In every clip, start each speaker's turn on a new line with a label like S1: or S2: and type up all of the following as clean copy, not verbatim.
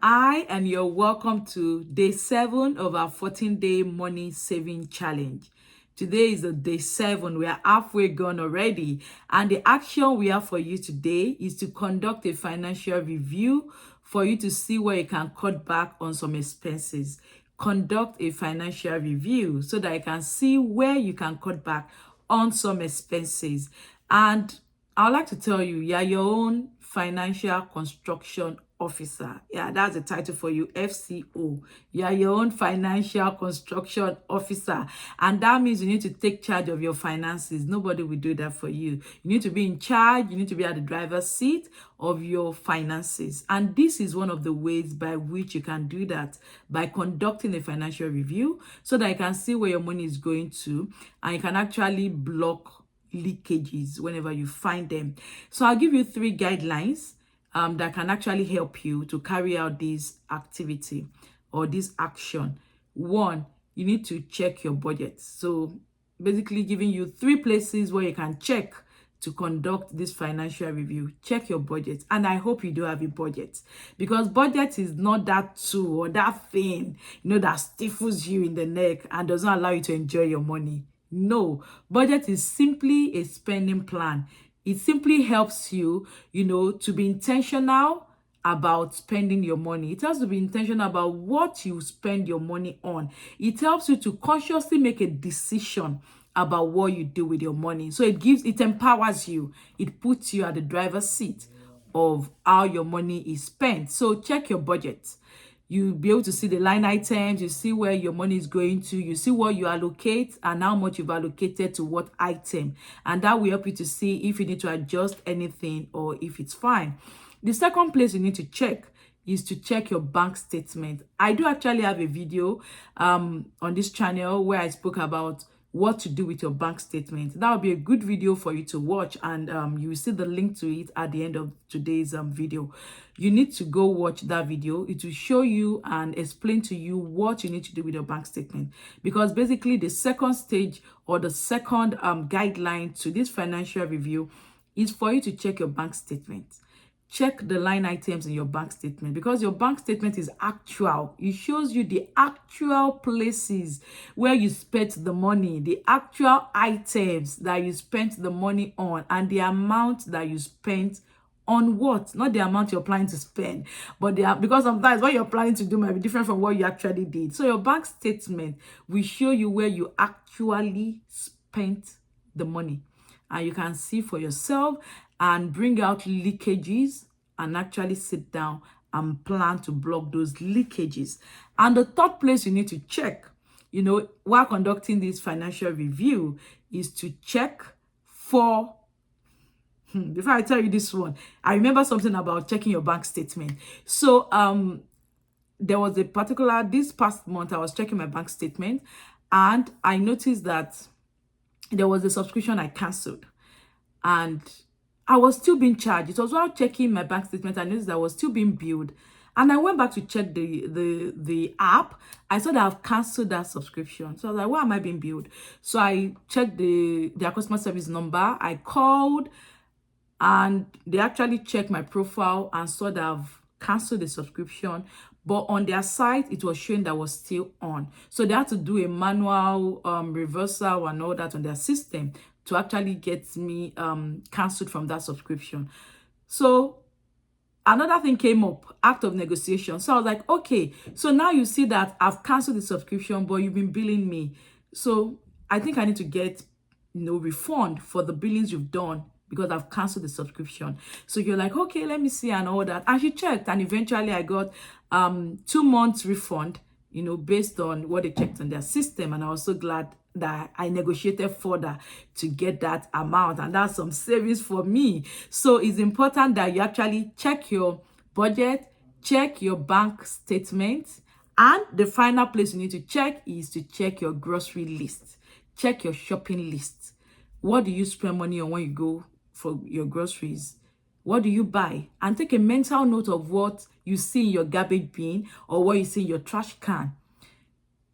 S1: Hi, and you're welcome to day 7 of our 14-day money saving challenge. Today is the day 7. We are halfway gone already. And the action we have for you today is to conduct a financial review for you to see where you can cut back on some expenses. Conduct a financial review so that you can see where you can cut back on some expenses. And I would like to tell you, you're your own financial construction officer. Yeah, that's the title for you, FCO. You're your own financial construction officer. And that means you need to take charge of your finances. Nobody will do that for you. You need to be in charge. You need to be at the driver's seat of your finances. And this is one of the ways by which you can do that, by conducting a financial review so that you can see where your money is going to, and you can actually block leakages whenever you find them. So I'll give you 3 guidelines that can actually help you to carry out this activity or this action. 1, you need to check your budget. So basically giving you 3 places where you can check to conduct this financial review. Check your budget, and I hope you do have a budget, because budget is not that tool or that thing that stifles you in the neck and doesn't allow you to enjoy your money. No, budget is simply a spending plan. It simply helps you, to be intentional about spending your money. It helps to be intentional about what you spend your money on. It helps you to consciously make a decision about what you do with your money. So it empowers you. It puts you at the driver's seat of how your money is spent. So check your budget. You'll be able to see the line items, you see where your money is going to, you see what you allocate and how much you've allocated to what item. And that will help you to see if you need to adjust anything or if it's fine. The second place you need to check is to check your bank statement. I do actually have a video on this channel where I spoke about what to do with your bank statement. That would be a good video for you to watch, and you will see the link to it at the end of today's video. You need to go watch that video. It will show you and explain to you what you need to do with your bank statement, because basically the second stage or the second guideline to this financial review is for you to check your bank statement. Check the line items in your bank statement, because your bank statement is actual. It shows you the actual places where you spent the money, the actual items that you spent the money on, and the amount that you spent on what? Not the amount you're planning to spend, but because sometimes what you're planning to do might be different from what you actually did. So your bank statement will show you where you actually spent the money, and you can see for yourself and bring out leakages and actually sit down and plan to block those leakages. And the third place you need to check, while conducting this financial review, is to check for before I tell you this one, I remember something about checking your bank statement. So there was this past month I was checking my bank statement, and I noticed that there was a subscription I canceled, and I was still being charged. It was while checking my bank statement I noticed that I was still being billed. And I went back to check the app. I saw that I've canceled that subscription. So I was like, why am I being billed? So I checked their customer service number. I called, and they actually checked my profile and saw that I've canceled the subscription. But on their site, it was showing that I was still on. So they had to do a manual reversal and all that on their system to actually get me cancelled from that subscription. So another thing came up, act of negotiation. So I was like, okay, so now you see that I've canceled the subscription, but you've been billing me. So I think I need to get refund for the billings you've done, because I've canceled the subscription. So you're like, okay, let me see and all that. And she checked, and eventually I got 2 months refund, based on what they checked on their system. And I was so glad that I negotiated further to get that amount, and that's some savings for me. So it's important that you actually check your budget, check your bank statement, and the final place you need to check is to check your grocery list. Check your shopping list. What do you spend money on when you go for your groceries? What do you buy? And take a mental note of what you see in your garbage bin or what you see in your trash can,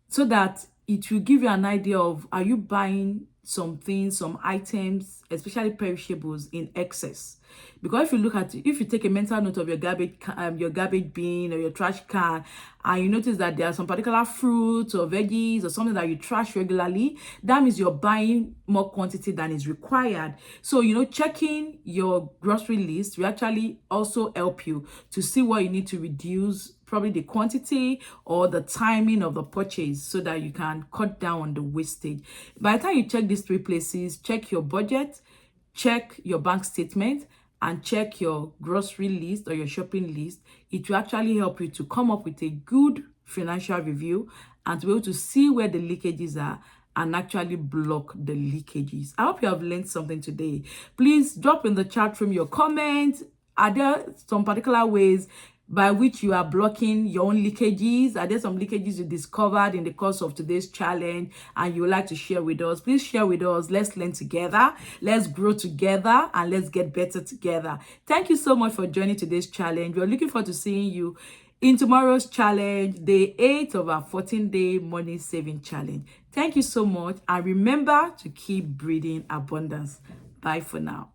S1: so that it will give you an idea of, are you buying some things, some items, especially perishables, in excess? Because if you look at it, if you take a mental note of your garbage bin or your trash can, and you notice that there are some particular fruits or veggies or something that you trash regularly, that means you're buying more quantity than is required. So, checking your grocery list will actually also help you to see what you need to reduce, probably the quantity or the timing of the purchase, so that you can cut down on the wastage. By the time you check these three places, check your budget, check your bank statement, and check your grocery list or your shopping list, it will actually help you to come up with a good financial review and to be able to see where the leakages are and actually block the leakages. I hope you have learned something today. Please drop in the chat room your comments. Are there some particular ways by which you are blocking your own leakages? Are there some leakages you discovered in the course of today's challenge and you would like to share with us? Please share with us. Let's learn together, let's grow together, and let's get better together. Thank you so much for joining today's challenge. We're looking forward to seeing you in tomorrow's challenge, day 8 of our 14-day money saving challenge. Thank you so much, and remember to keep breathing abundance. Bye for now.